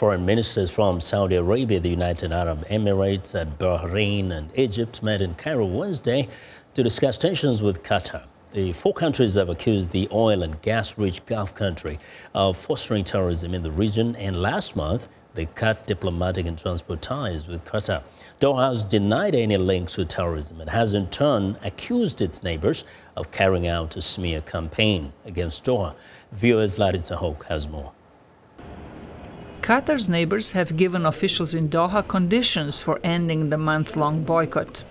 foreign ministers from Saudi Arabia, the United Arab Emirates, Bahrain and Egypt met in Cairo Wednesday to discuss tensions with Qatar. The four countries have accused the oil and gas-rich Gulf country of fostering terrorism in the region, and last month they cut diplomatic and transport ties with Qatar. Doha has denied any links to terrorism and has in turn accused its neighbors of carrying out a smear campaign against Doha. VOA's Larissa Hoke has more. Qatar's neighbors have given officials in Doha conditions for ending the month-long boycott.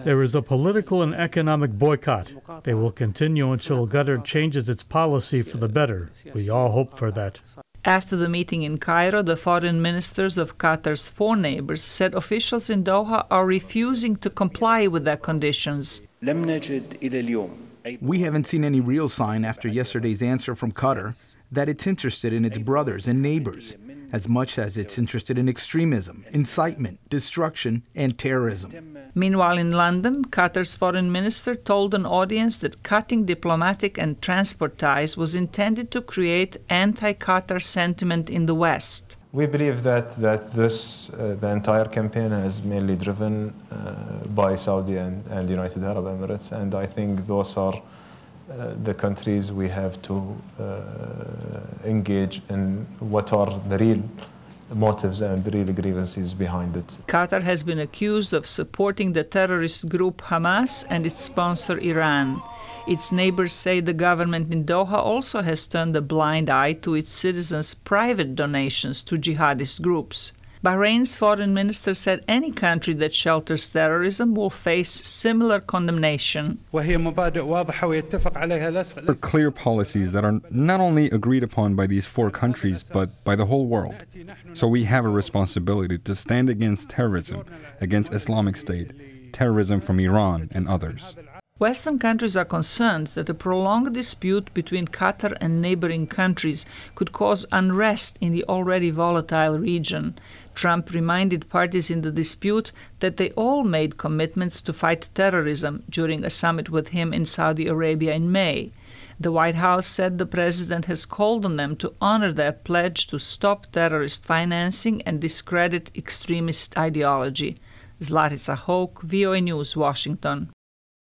There is a political and economic boycott. They will continue until Qatar changes its policy for the better. We all hope for that. After the meeting in Cairo, the foreign ministers of Qatar's four neighbors said officials in Doha are refusing to comply with their conditions. We haven't seen any real sign after yesterday's answer from Qatar that it's interested in its brothers and neighbors as much as it's interested in extremism, incitement, destruction, and terrorism. Meanwhile, in London, Qatar's foreign minister told an audience that cutting diplomatic and transport ties was intended to create anti-Qatar sentiment in the West. We believe that the entire campaign is mainly driven by Saudi and the United Arab Emirates, and I think those are the countries we have to engage in what are the real motives and the real grievances behind it. Qatar has been accused of supporting the terrorist group Hamas and its sponsor Iran. Its neighbors say the government in Doha also has turned a blind eye to its citizens' private donations to jihadist groups. Bahrain's foreign minister said any country that shelters terrorism will face similar condemnation. There are clear policies that are not only agreed upon by these four countries, but by the whole world. So we have a responsibility to stand against terrorism, against Islamic State, terrorism from Iran and others. Western countries are concerned that a prolonged dispute between Qatar and neighboring countries could cause unrest in the already volatile region. Trump reminded parties in the dispute that they all made commitments to fight terrorism during a summit with him in Saudi Arabia in May. The White House said the president has called on them to honor their pledge to stop terrorist financing and discredit extremist ideology. Larissa Hoke, VOA News, Washington.